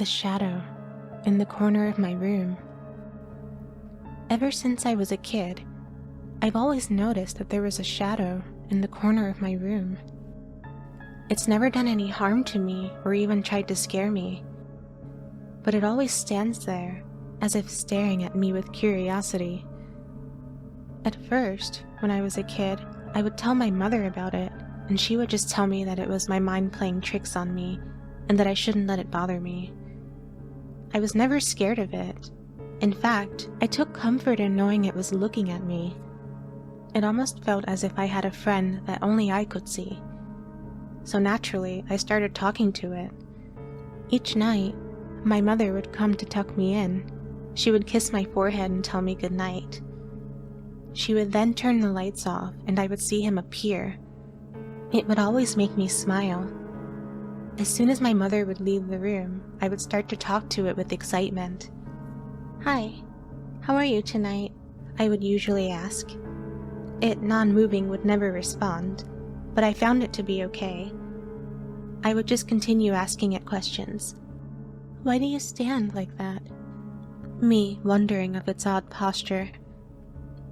a shadow in the corner of my room. Ever since I was a kid, I've always noticed that there was a shadow in the corner of my room. It's never done any harm to me or even tried to scare me, but it always stands there as if staring at me with curiosity. At first, when I was a kid, I would tell my mother about it, and she would just tell me that it was my mind playing tricks on me and that I shouldn't let it bother me. I was never scared of it. In fact, I took comfort in knowing it was looking at me. It almost felt as if I had a friend that only I could see. So naturally, I started talking to it. Each night, my mother would come to tuck me in. She would kiss my forehead and tell me goodnight. She would then turn the lights off and I would see him appear. It would always make me smile. As soon as my mother would leave the room, I would start to talk to it with excitement. "Hi, how are you tonight?" I would usually ask. It, non-moving, would never respond, but I found it to be okay. I would just continue asking it questions. "Why do you stand like that?" Me wondering of its odd posture.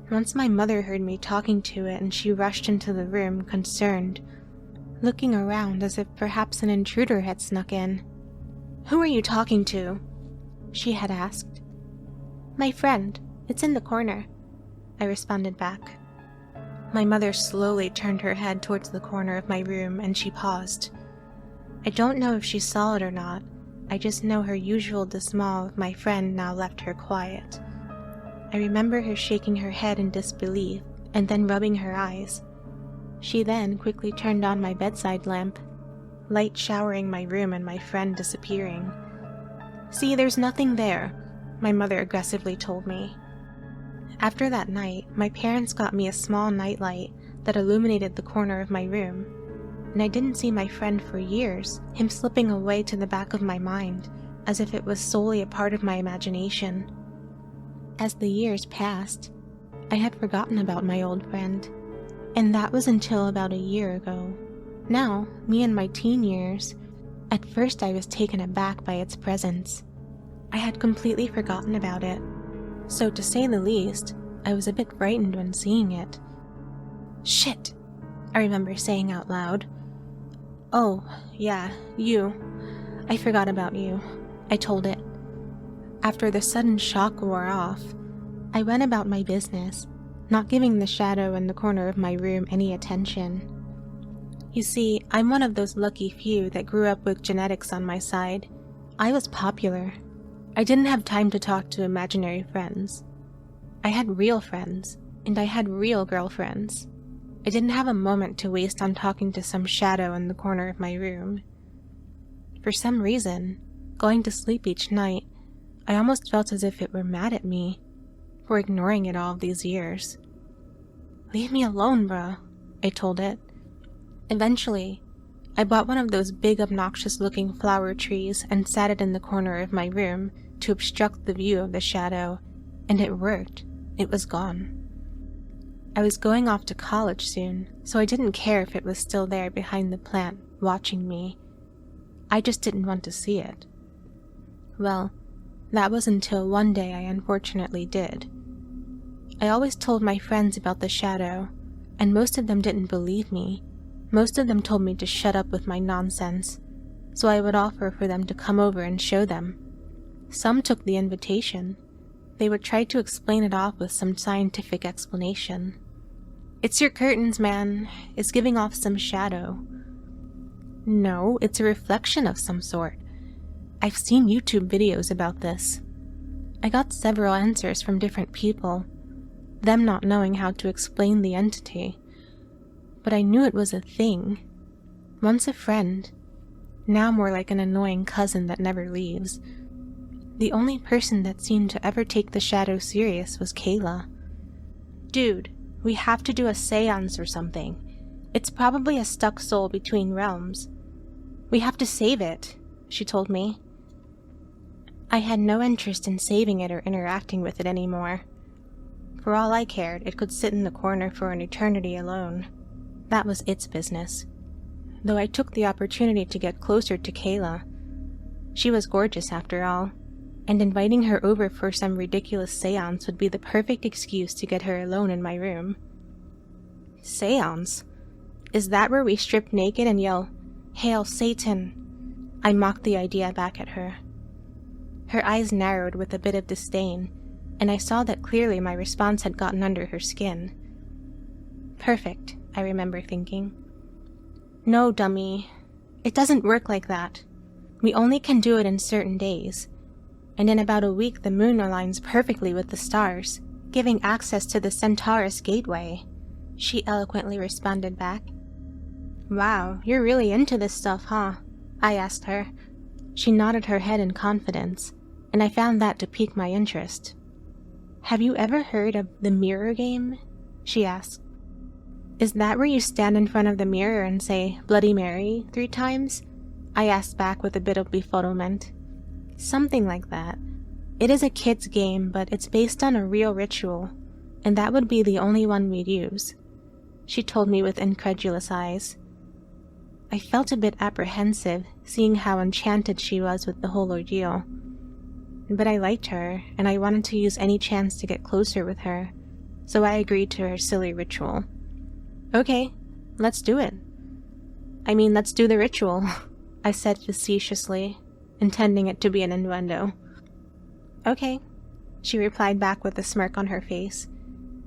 Once my mother heard me talking to it and she rushed into the room, concerned, looking around as if perhaps an intruder had snuck in. "Who are you talking to?" she had asked. "My friend. It's in the corner," I responded back. My mother slowly turned her head towards the corner of my room and she paused. I don't know if she saw it or not. I just know her usual dismal of my friend now left her quiet. I remember her shaking her head in disbelief and then rubbing her eyes. She then quickly turned on my bedside lamp, light showering my room and my friend disappearing. "See, there's nothing there," my mother aggressively told me. After that night, my parents got me a small nightlight that illuminated the corner of my room, and I didn't see my friend for years, him slipping away to the back of my mind, as if it was solely a part of my imagination. As the years passed, I had forgotten about my old friend, and that was until about a year ago. Now, me in my teen years, at first I was taken aback by its presence. I had completely forgotten about it, so to say the least, I was a bit frightened when seeing it. "Shit," I remember saying out loud. "Oh, yeah, you. I forgot about you," I told it. After the sudden shock wore off, I went about my business, not giving the shadow in the corner of my room any attention. You see, I'm one of those lucky few that grew up with genetics on my side. I was popular. I didn't have time to talk to imaginary friends. I had real friends, and I had real girlfriends. I didn't have a moment to waste on talking to some shadow in the corner of my room. For some reason, going to sleep each night, I almost felt as if it were mad at me for ignoring it all these years. "Leave me alone, bruh," I told it. Eventually, I bought one of those big obnoxious-looking flower trees and sat it in the corner of my room to obstruct the view of the shadow, and it worked. It was gone. I was going off to college soon, so I didn't care if it was still there behind the plant, watching me. I just didn't want to see it. Well, that was until one day I unfortunately did. I always told my friends about the shadow, and most of them didn't believe me. Most of them told me to shut up with my nonsense, so I would offer for them to come over and show them. Some took the invitation. They would try to explain it off with some scientific explanation. "It's your curtains, man. It's giving off some shadow." "No, it's a reflection of some sort. I've seen YouTube videos about this." I got several answers from different people, them not knowing how to explain the entity. But I knew it was a thing. Once a friend, now more like an annoying cousin that never leaves. The only person that seemed to ever take the shadow serious was Kayla. "Dude, we have to do a seance or something. It's probably a stuck soul between realms. We have to save it," she told me. I had no interest in saving it or interacting with it anymore. For all I cared, it could sit in the corner for an eternity alone. That was its business. Though I took the opportunity to get closer to Kayla. She was gorgeous after all, and inviting her over for some ridiculous seance would be the perfect excuse to get her alone in my room. Seance? Is that where we strip naked and yell, "Hail Satan"? I mocked the idea back at her. Her eyes narrowed with a bit of disdain, and I saw that clearly my response had gotten under her skin. Perfect, I remember thinking. No, dummy. It doesn't work like that. We only can do it in certain days. And in about a week the moon aligns perfectly with the stars, giving access to the Centaurus gateway, she eloquently responded back. Wow, you're really into this stuff, huh? I asked her. She nodded her head in confidence, and I found that to pique my interest. Have you ever heard of the mirror game? She asked. Is that where you stand in front of the mirror and say, Bloody Mary, 3 times? I asked back with a bit of befuddlement. Something like that. It is a kid's game, but it's based on a real ritual, and that would be the only one we'd use, she told me with incredulous eyes. I felt a bit apprehensive, seeing how enchanted she was with the whole ordeal. But I liked her, and I wanted to use any chance to get closer with her, so I agreed to her silly ritual. Okay, let's do it. I mean, let's do the ritual, I said facetiously, intending it to be an innuendo. Okay, she replied back with a smirk on her face,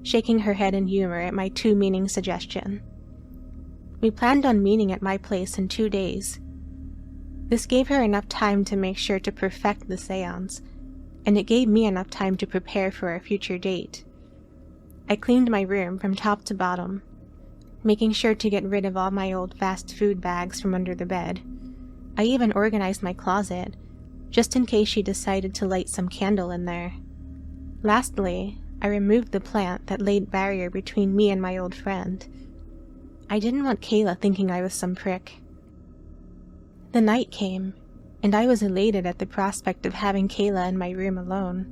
shaking her head in humor at my too-meaning suggestion. We planned on meeting at my place in 2 days. This gave her enough time to make sure to perfect the seance, and it gave me enough time to prepare for our future date. I cleaned my room from top to bottom, making sure to get rid of all my old fast food bags from under the bed. I even organized my closet, just in case she decided to light some candle in there. Lastly, I removed the plant that laid barrier between me and my old friend. I didn't want Kayla thinking I was some prick. The night came, and I was elated at the prospect of having Kayla in my room alone.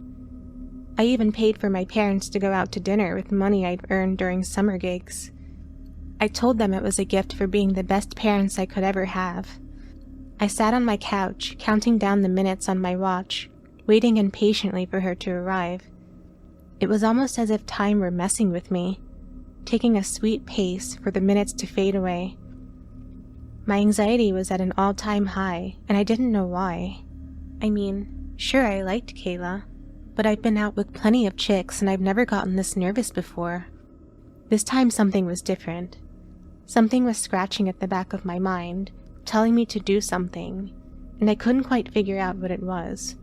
I even paid for my parents to go out to dinner with money I'd earned during summer gigs. I told them it was a gift for being the best parents I could ever have. I sat on my couch, counting down the minutes on my watch, waiting impatiently for her to arrive. It was almost as if time were messing with me, taking a sweet pace for the minutes to fade away. My anxiety was at an all-time high, and I didn't know why. I mean, sure, I liked Kayla, but I've been out with plenty of chicks and I've never gotten this nervous before. This time something was different. Something was scratching at the back of my mind, telling me to do something, and I couldn't quite figure out what it was.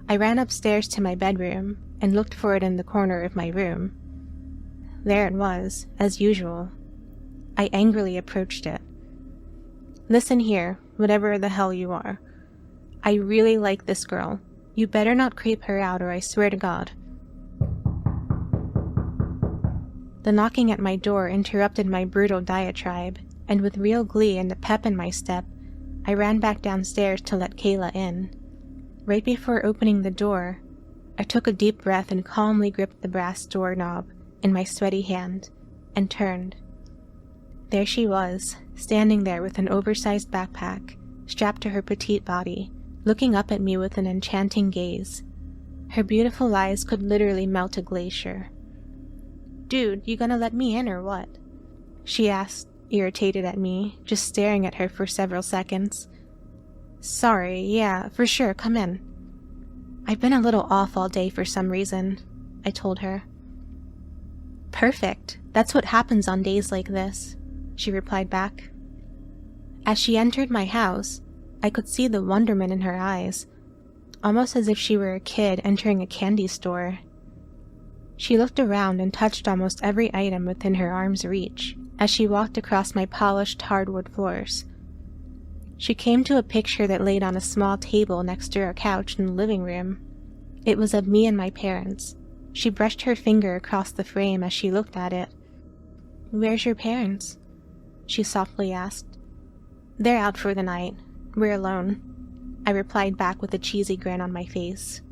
I ran upstairs to my bedroom and looked for it in the corner of my room. There it was, as usual. I angrily approached it. Listen here, whatever the hell you are. I really like this girl. You better not creep her out or I swear to God. The knocking at my door interrupted my brutal diatribe, and with real glee and a pep in my step, I ran back downstairs to let Kayla in. Right before opening the door, I took a deep breath and calmly gripped the brass doorknob in my sweaty hand, and turned. There she was, standing there with an oversized backpack, strapped to her petite body, looking up at me with an enchanting gaze. Her beautiful eyes could literally melt a glacier. Dude, you gonna let me in or what? She asked, irritated at me, just staring at her for several seconds. Sorry, yeah, for sure, come in. I've been a little off all day for some reason, I told her. Perfect, that's what happens on days like this, she replied back. As she entered my house, I could see the wonderment in her eyes, almost as if she were a kid entering a candy store. She looked around and touched almost every item within her arm's reach as she walked across my polished hardwood floors. She came to a picture that laid on a small table next to our couch in the living room. It was of me and my parents. She brushed her finger across the frame as she looked at it. Where's your parents? She softly asked. They're out for the night. We're alone, I replied back with a cheesy grin on my face.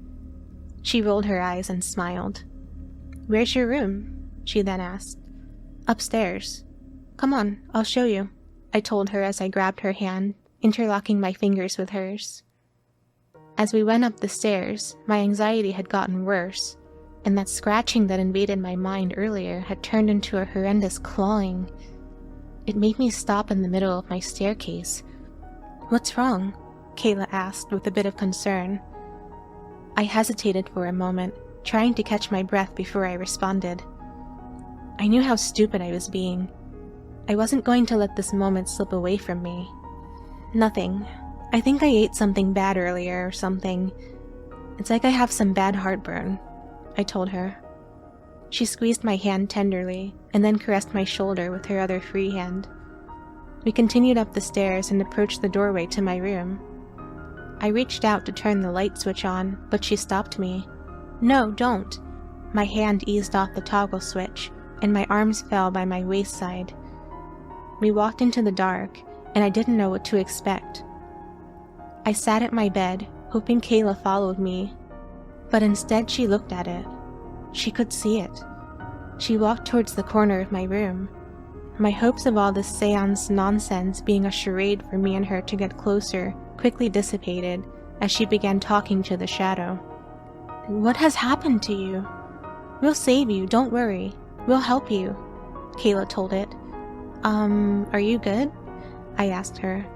She rolled her eyes and smiled. Where's your room? She then asked. Upstairs. Come on, I'll show you, I told her as I grabbed her hand, interlocking my fingers with hers. As we went up the stairs, my anxiety had gotten worse, and that scratching that invaded my mind earlier had turned into a horrendous clawing. It made me stop in the middle of my staircase. "What's wrong?" Kayla asked with a bit of concern. I hesitated for a moment, trying to catch my breath before I responded. I knew how stupid I was being. I wasn't going to let this moment slip away from me. "Nothing. I think I ate something bad earlier or something. It's like I have some bad heartburn," I told her. She squeezed my hand tenderly and then caressed my shoulder with her other free hand. We continued up the stairs and approached the doorway to my room. I reached out to turn the light switch on, but she stopped me. "No, don't." My hand eased off the toggle switch, and my arms fell by my waist side. We walked into the dark, and I didn't know what to expect. I sat at my bed, hoping Kayla followed me, but instead she looked at it. She could see it. She walked towards the corner of my room. My hopes of all this seance nonsense being a charade for me and her to get closer quickly dissipated as she began talking to the shadow. "What has happened to you? We'll save you, don't worry. We'll help you," Kayla told it. Are you good?" I asked her.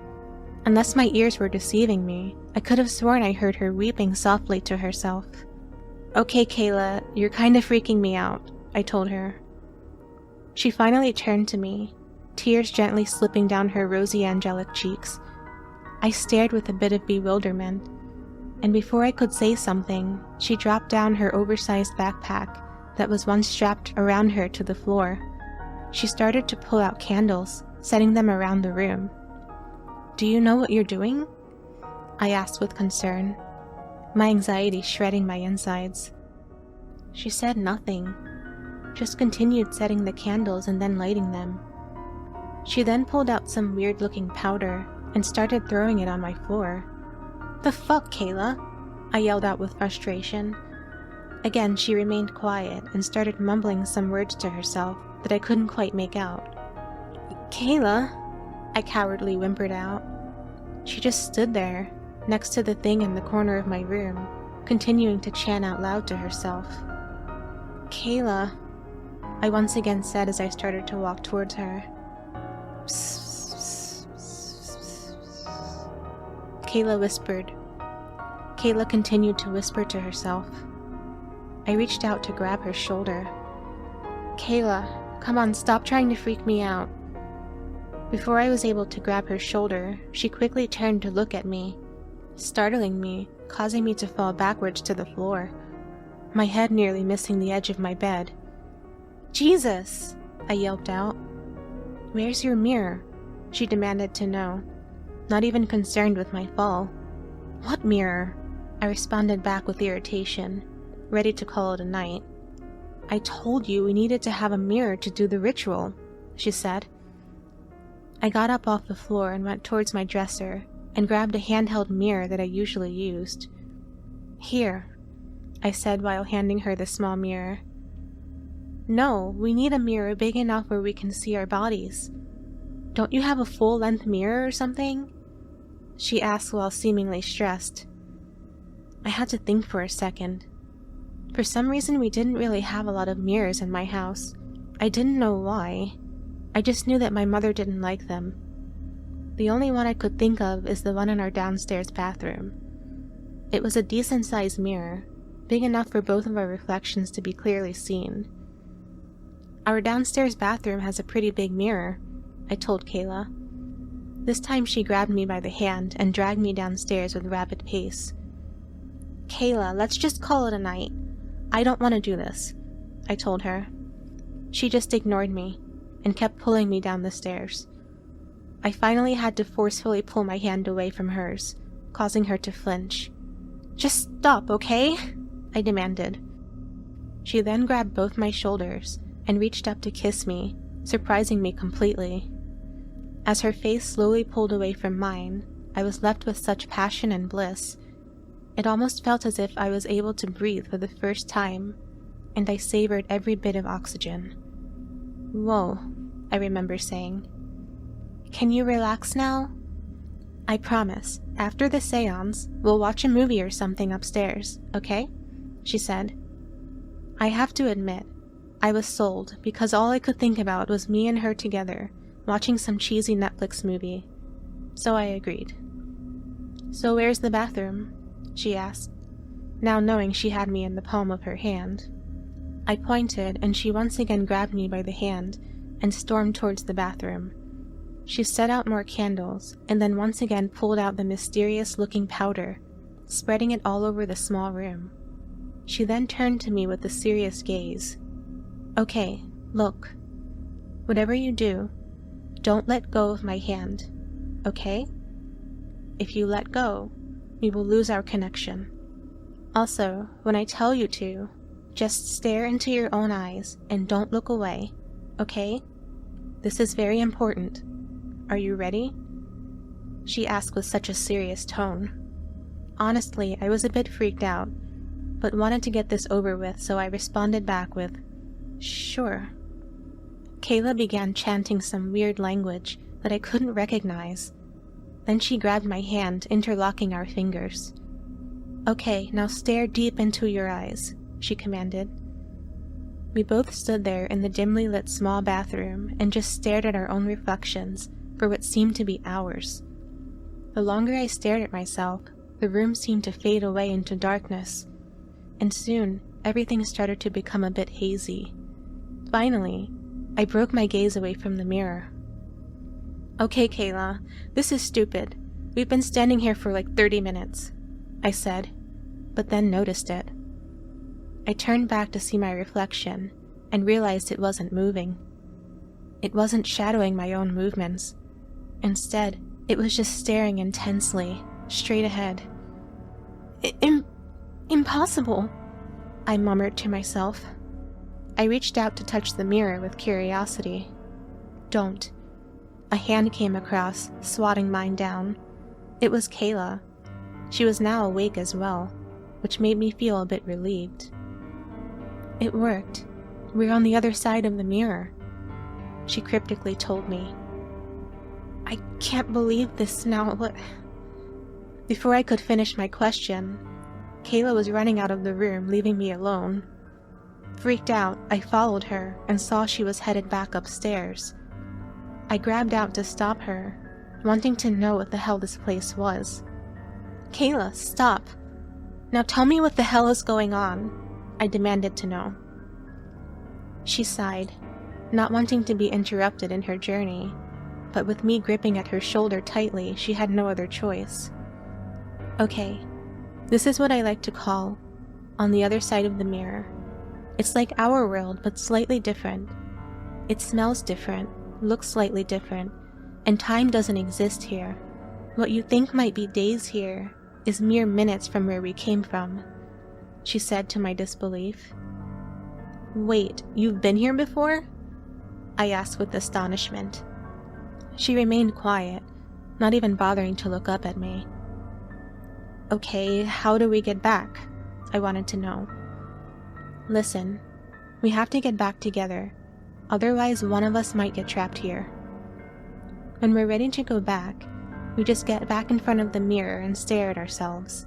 Unless my ears were deceiving me, I could have sworn I heard her weeping softly to herself. "Okay, Kayla, you're kind of freaking me out," I told her. She finally turned to me, tears gently slipping down her rosy angelic cheeks. I stared with a bit of bewilderment, and before I could say something, she dropped down her oversized backpack that was once strapped around her to the floor. She started to pull out candles, setting them around the room. "Do you know what you're doing?" I asked with concern, my anxiety shredding my insides. She said nothing, just continued setting the candles and then lighting them. She then pulled out some weird-looking powder and started throwing it on my floor. "The fuck, Kayla?" I yelled out with frustration. Again, she remained quiet and started mumbling some words to herself that I couldn't quite make out. "Kayla," I cowardly whimpered out. She just stood there, next to the thing in the corner of my room, continuing to chant out loud to herself. "Kayla," I once again said as I started to walk towards her. Kayla whispered. Kayla continued to whisper to herself. I reached out to grab her shoulder. "Kayla, come on, stop trying to freak me out." Before I was able to grab her shoulder, she quickly turned to look at me, startling me, causing me to fall backwards to the floor, my head nearly missing the edge of my bed. "Jesus!" I yelped out. "Where's your mirror?" she demanded to know, not even concerned with my fall. "What mirror?" I responded back with irritation, ready to call it a night. "I told you we needed to have a mirror to do the ritual," she said. I got up off the floor and went towards my dresser and grabbed a handheld mirror that I usually used. "Here," I said while handing her the small mirror. "No, we need a mirror big enough where we can see our bodies. Don't you have a full-length mirror or something?" she asked while seemingly stressed. I had to think for a second. For some reason, we didn't really have a lot of mirrors in my house. I didn't know why. I just knew that my mother didn't like them. The only one I could think of is the one in our downstairs bathroom. It was a decent-sized mirror, big enough for both of our reflections to be clearly seen. "Our downstairs bathroom has a pretty big mirror," I told Kayla. This time she grabbed me by the hand and dragged me downstairs with rapid pace. "Kayla, let's just call it a night. I don't want to do this," I told her. She just ignored me and kept pulling me down the stairs. I finally had to forcefully pull my hand away from hers, causing her to flinch. "Just stop, okay?" I demanded. She then grabbed both my shoulders and reached up to kiss me, surprising me completely. As her face slowly pulled away from mine, I was left with such passion and bliss. It almost felt as if I was able to breathe for the first time, and I savored every bit of oxygen. "Whoa," I remember saying. "Can you relax now?" I promise, after the seance, we'll watch a movie or something upstairs, okay? She said. I have to admit, I was sold because all I could think about was me and her together, watching some cheesy Netflix movie. So I agreed. So where's the bathroom? She asked, now knowing she had me in the palm of her hand. I pointed, and she once again grabbed me by the hand and stormed towards the bathroom. She set out more candles, and then once again pulled out the mysterious-looking powder, spreading it all over the small room. She then turned to me with a serious gaze. Okay, look. Whatever you do, don't let go of my hand, okay? If you let go, we will lose our connection. Also, when I tell you to, just stare into your own eyes and don't look away, okay? This is very important. Are you ready? She asked with such a serious tone. Honestly, I was a bit freaked out, but wanted to get this over with, so I responded back with, sure. Kayla began chanting some weird language that I couldn't recognize. Then she grabbed my hand, interlocking our fingers. Okay, now stare deep into your eyes, she commanded. We both stood there in the dimly lit small bathroom and just stared at our own reflections for what seemed to be hours. The longer I stared at myself, the room seemed to fade away into darkness, and soon everything started to become a bit hazy. Finally, I broke my gaze away from the mirror. Okay, Kayla, this is stupid. We've been standing here for like 30 minutes, I said, but then noticed it. I turned back to see my reflection and realized it wasn't moving. It wasn't shadowing my own movements. Instead, it was just staring intensely, straight ahead. Impossible, I murmured to myself. I reached out to touch the mirror with curiosity. Don't. A hand came across, swatting mine down. It was Kayla. She was now awake as well, which made me feel a bit relieved. It worked. We're on the other side of the mirror, she cryptically told me. I can't believe this now. What? Before I could finish my question, Kayla was running out of the room, leaving me alone. Freaked out, I followed her and saw she was headed back upstairs. I grabbed out to stop her, wanting to know what the hell this place was. Kayla, stop. Now tell me what the hell is going on, I demanded to know. She sighed, not wanting to be interrupted in her journey, but with me gripping at her shoulder tightly, she had no other choice. Okay, this is what I like to call on the other side of the mirror. It's like our world, but slightly different. It smells different, looks slightly different, and time doesn't exist here. What you think might be days here is mere minutes from where we came from, she said to my disbelief. Wait, you've been here before? I asked with astonishment. She remained quiet, not even bothering to look up at me. Okay, how do we get back? I wanted to know. Listen, we have to get back together, otherwise one of us might get trapped here. When we're ready to go back, we just get back in front of the mirror and stare at ourselves.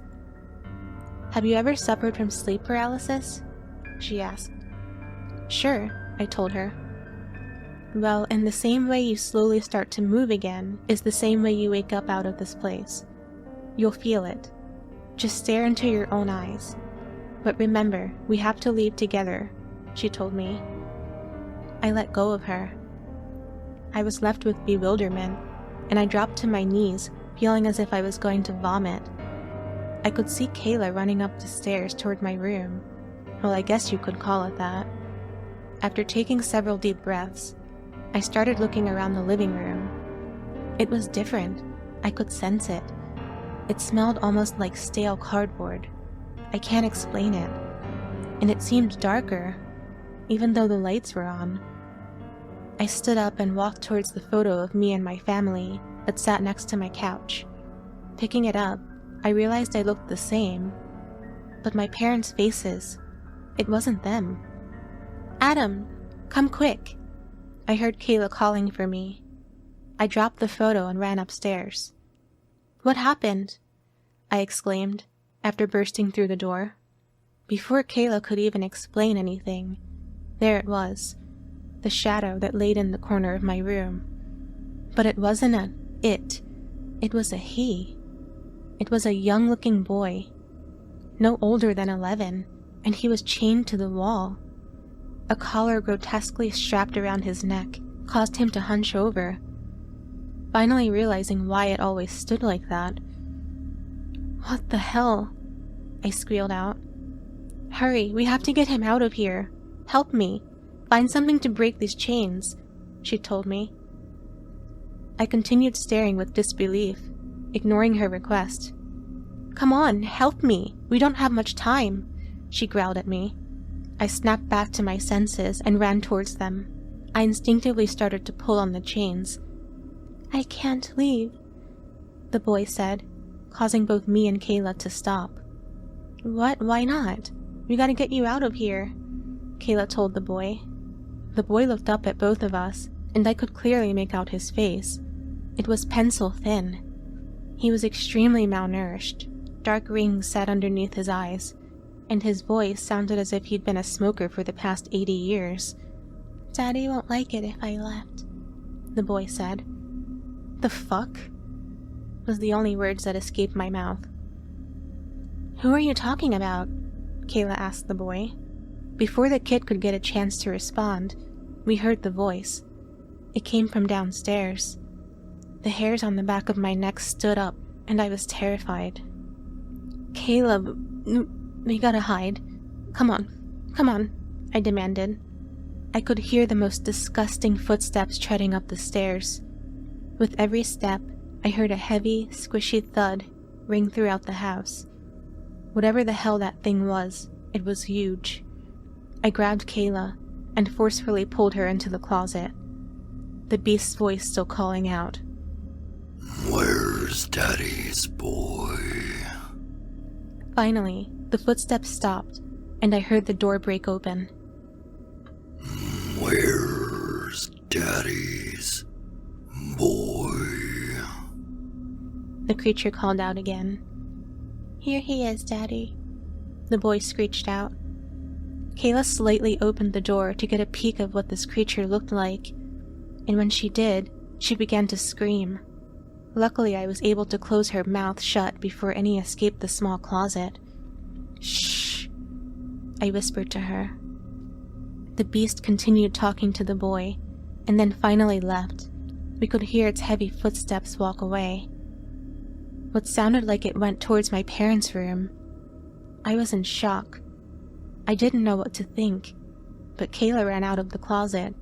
Have you ever suffered from sleep paralysis? She asked. Sure, I told her. Well, in the same way you slowly start to move again is the same way you wake up out of this place. You'll feel it. Just stare into your own eyes. But remember, we have to leave together, she told me. I let go of her. I was left with bewilderment, and I dropped to my knees, feeling as if I was going to vomit. I could see Kayla running up the stairs toward my room. Well, I guess you could call it that. After taking several deep breaths, I started looking around the living room. It was different. I could sense it. It smelled almost like stale cardboard. I can't explain it. And it seemed darker, even though the lights were on. I stood up and walked towards the photo of me and my family that sat next to my couch. Picking it up, I realized I looked the same. But my parents' faces, it wasn't them. Adam, come quick. I heard Kayla calling for me. I dropped the photo and ran upstairs. What happened? I exclaimed, after bursting through the door. Before Kayla could even explain anything, there it was, the shadow that laid in the corner of my room. But it wasn't it was a he. It was a young-looking boy, no older than 11, and he was chained to the wall. A collar grotesquely strapped around his neck caused him to hunch over, finally realizing why it always stood like that. "What the hell?" I squealed out. "Hurry, we have to get him out of here. Help me. Find something to break these chains," she told me. I continued staring with disbelief, ignoring her request. "Come on, help me. We don't have much time," she growled at me. I snapped back to my senses and ran towards them. I instinctively started to pull on the chains. "I can't leave," the boy said, causing both me and Kayla to stop. "What? Why not? We gotta get you out of here," Kayla told the boy. The boy looked up at both of us, and I could clearly make out his face. It was pencil thin. He was extremely malnourished. Dark rings sat underneath his eyes, and his voice sounded as if he'd been a smoker for the past 80 years. "Daddy won't like it if I left," the boy said. "The fuck?" was the only words that escaped my mouth. "Who are you talking about?" Kayla asked the boy. Before the kid could get a chance to respond, we heard the voice. It came from downstairs. The hairs on the back of my neck stood up, and I was terrified. "Caleb, we gotta hide. Come on, I demanded. I could hear the most disgusting footsteps treading up the stairs. With every step, I heard a heavy, squishy thud ring throughout the house. Whatever the hell that thing was, it was huge. I grabbed Kayla and forcefully pulled her into the closet, the beast's voice still calling out, "Where's Daddy's boy?" Finally, the footsteps stopped, and I heard the door break open. "Where's Daddy's boy?" The creature called out again. "Here he is, Daddy," the boy screeched out. Kayla slightly opened the door to get a peek of what this creature looked like, and when she did, she began to scream. Luckily, I was able to close her mouth shut before any escaped the small closet. "Shh," I whispered to her. The beast continued talking to the boy, and then finally left. We could hear its heavy footsteps walk away. What sounded like it went towards my parents' room. I was in shock. I didn't know what to think, but Kayla ran out of the closet,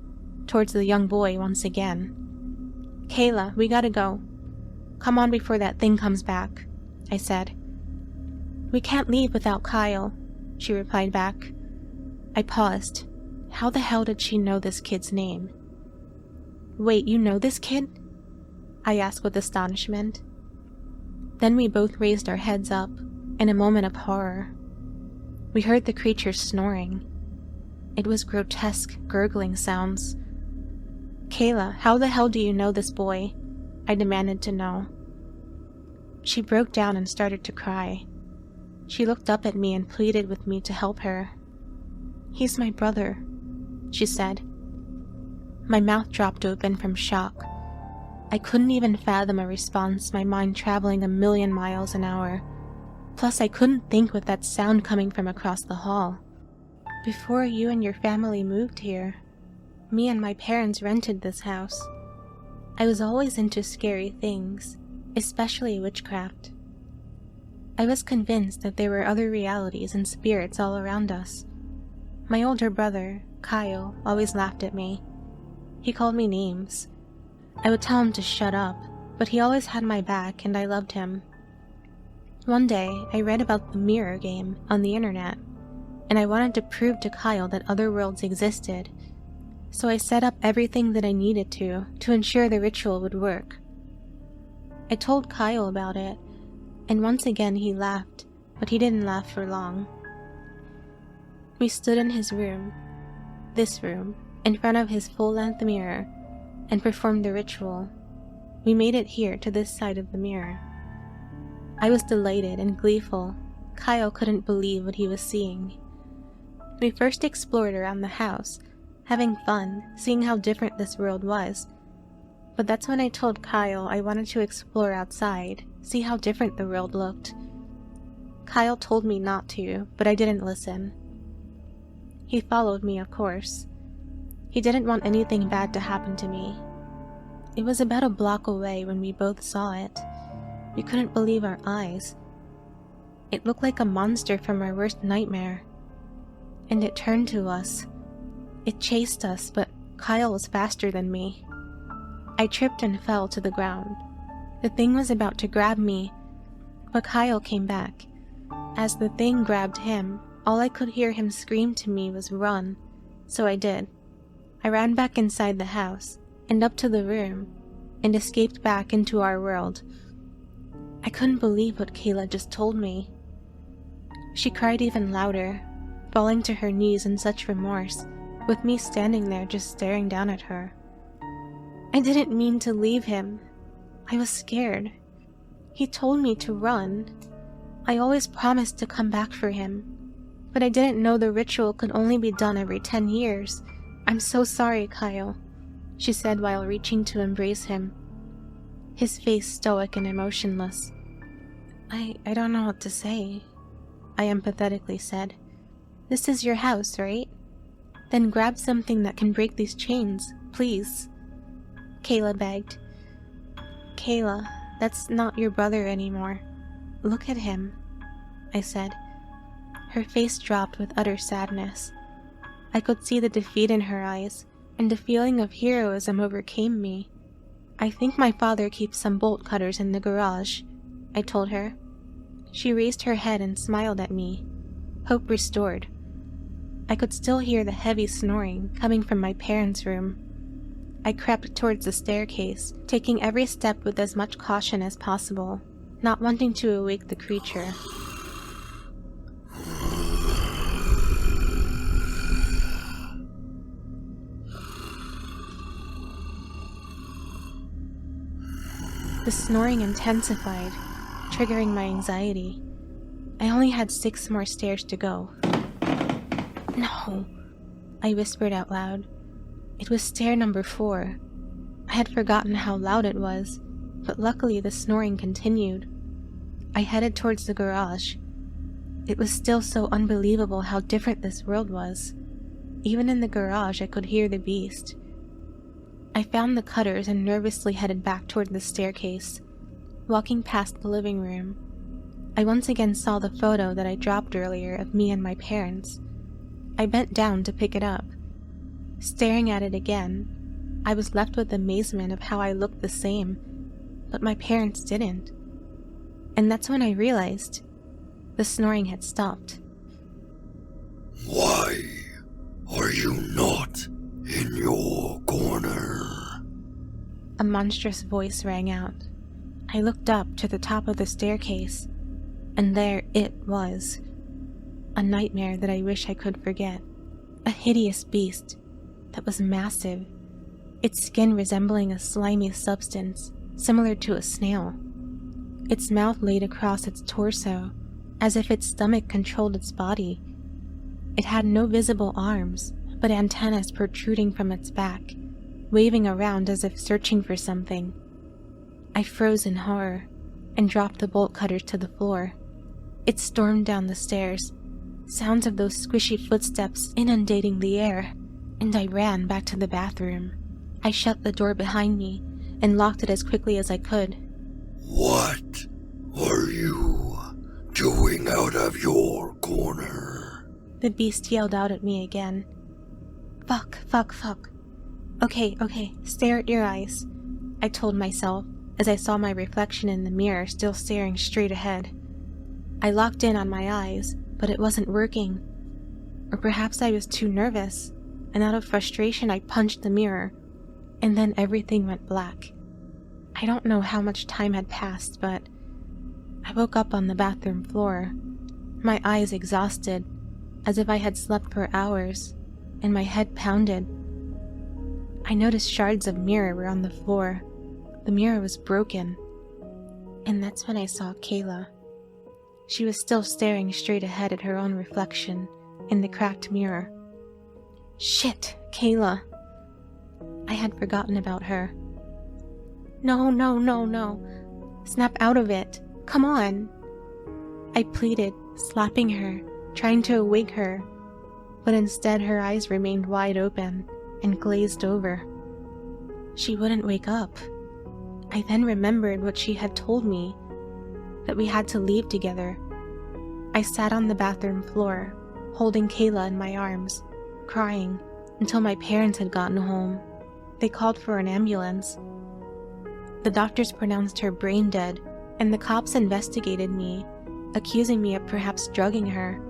towards the young boy once again. "Kayla, we gotta go. Come on before that thing comes back," I said. "We can't leave without Kyle," she replied back. I paused. How the hell did she know this kid's name? "Wait, you know this kid?" I asked with astonishment. Then we both raised our heads up, in a moment of horror. We heard the creature snoring. It was grotesque, gurgling sounds. "Kayla, how the hell do you know this boy?" I demanded to know. She broke down and started to cry. She looked up at me and pleaded with me to help her. "He's my brother," she said. My mouth dropped open from shock. I couldn't even fathom a response, my mind traveling 1,000,000 miles an hour. Plus, I couldn't think with that sound coming from across the hall. "Before you and your family moved here, me and my parents rented this house. I was always into scary things, especially witchcraft. I was convinced that there were other realities and spirits all around us. My older brother, Kyle, always laughed at me. He called me names. I would tell him to shut up, but he always had my back and I loved him. One day, I read about the mirror game on the internet, and I wanted to prove to Kyle that other worlds existed, so I set up everything that I needed to ensure the ritual would work. I told Kyle about it, and once again he laughed, but he didn't laugh for long. We stood in his room, this room, in front of his full-length mirror, and performed the ritual. We made it here to this side of the mirror. I was delighted and gleeful. Kyle couldn't believe what he was seeing. We first explored around the house, having fun, seeing how different this world was. But that's when I told Kyle I wanted to explore outside, see how different the world looked. Kyle told me not to, but I didn't listen. He followed me, of course. He didn't want anything bad to happen to me. It was about a block away when we both saw it. We couldn't believe our eyes. It looked like a monster from our worst nightmare. And it turned to us. It chased us, but Kyle was faster than me. I tripped and fell to the ground. The thing was about to grab me, but Kyle came back. As the thing grabbed him, all I could hear him scream to me was run, so I did. I ran back inside the house, and up to the room, and escaped back into our world. I couldn't believe what Kayla just told me. She cried even louder, falling to her knees in such remorse, with me standing there just staring down at her. I didn't mean to leave him. I was scared. He told me to run. I always promised to come back for him, but I didn't know the ritual could only be done every 10 years. I'm so sorry, Kyle, she said while reaching to embrace him, his face stoic and emotionless. I don't know what to say, I empathetically said. This is your house, right? Then grab something that can break these chains, please. Kayla begged. Kayla, that's not your brother anymore. Look at him, I said. Her face dropped with utter sadness. I could see the defeat in her eyes, and a feeling of heroism overcame me. I think my father keeps some bolt cutters in the garage, I told her. She raised her head and smiled at me. Hope restored. I could still hear the heavy snoring coming from my parents' room. I crept towards the staircase, taking every step with as much caution as possible, not wanting to awake the creature. The snoring intensified, triggering my anxiety. I only had 6 more stairs to go. No, I whispered out loud. It was stair number 4. I had forgotten how loud it was, but luckily the snoring continued. I headed towards the garage. It was still so unbelievable how different this world was. Even in the garage I could hear the beast. I found the cutters and nervously headed back toward the staircase, walking past the living room. I once again saw the photo that I dropped earlier of me and my parents. I bent down to pick it up. Staring at it again, I was left with amazement of how I looked the same, but my parents didn't. And that's when I realized the snoring had stopped. Why are you not in your corner? A monstrous voice rang out. I looked up to the top of the staircase, and there it was. A nightmare that I wish I could forget. A hideous beast that was massive, its skin resembling a slimy substance, similar to a snail. Its mouth laid across its torso, as if its stomach controlled its body. It had no visible arms, but antennas protruding from its back, waving around as if searching for something. I froze in horror, and dropped the bolt cutters to the floor. It stormed down the stairs, sounds of those squishy footsteps inundating the air, and I ran back to the bathroom. I shut the door behind me, and locked it as quickly as I could. What are you doing out of your corner? The beast yelled out at me again. Fuck. Okay, stare at your eyes, I told myself as I saw my reflection in the mirror still staring straight ahead. I locked in on my eyes, but it wasn't working. Or perhaps I was too nervous, and out of frustration I punched the mirror, and then everything went black. I don't know how much time had passed, but I woke up on the bathroom floor, my eyes exhausted, as if I had slept for hours, and my head pounded. I noticed shards of mirror were on the floor. The mirror was broken. And that's when I saw Kayla. She was still staring straight ahead at her own reflection in the cracked mirror. Shit, Kayla. I had forgotten about her. No, no, no, no. Snap out of it. Come on. I pleaded, slapping her, trying to awake her, but instead her eyes remained wide open and glazed over. She wouldn't wake up. I then remembered what she had told me, that we had to leave together. I sat on the bathroom floor, holding Kayla in my arms, crying, until my parents had gotten home. They called for an ambulance. The doctors pronounced her brain dead, and the cops investigated me, accusing me of perhaps drugging her.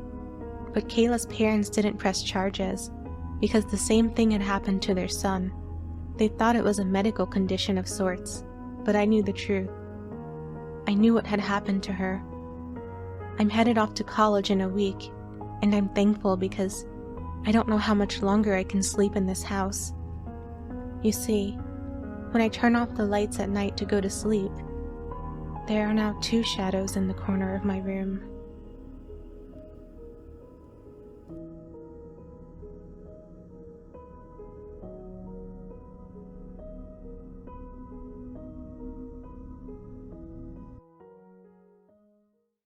But Kayla's parents didn't press charges, because the same thing had happened to their son. They thought it was a medical condition of sorts, but I knew the truth. I knew what had happened to her. I'm headed off to college in a week, and I'm thankful because I don't know how much longer I can sleep in this house. You see, when I turn off the lights at night to go to sleep, there are now 2 shadows in the corner of my room.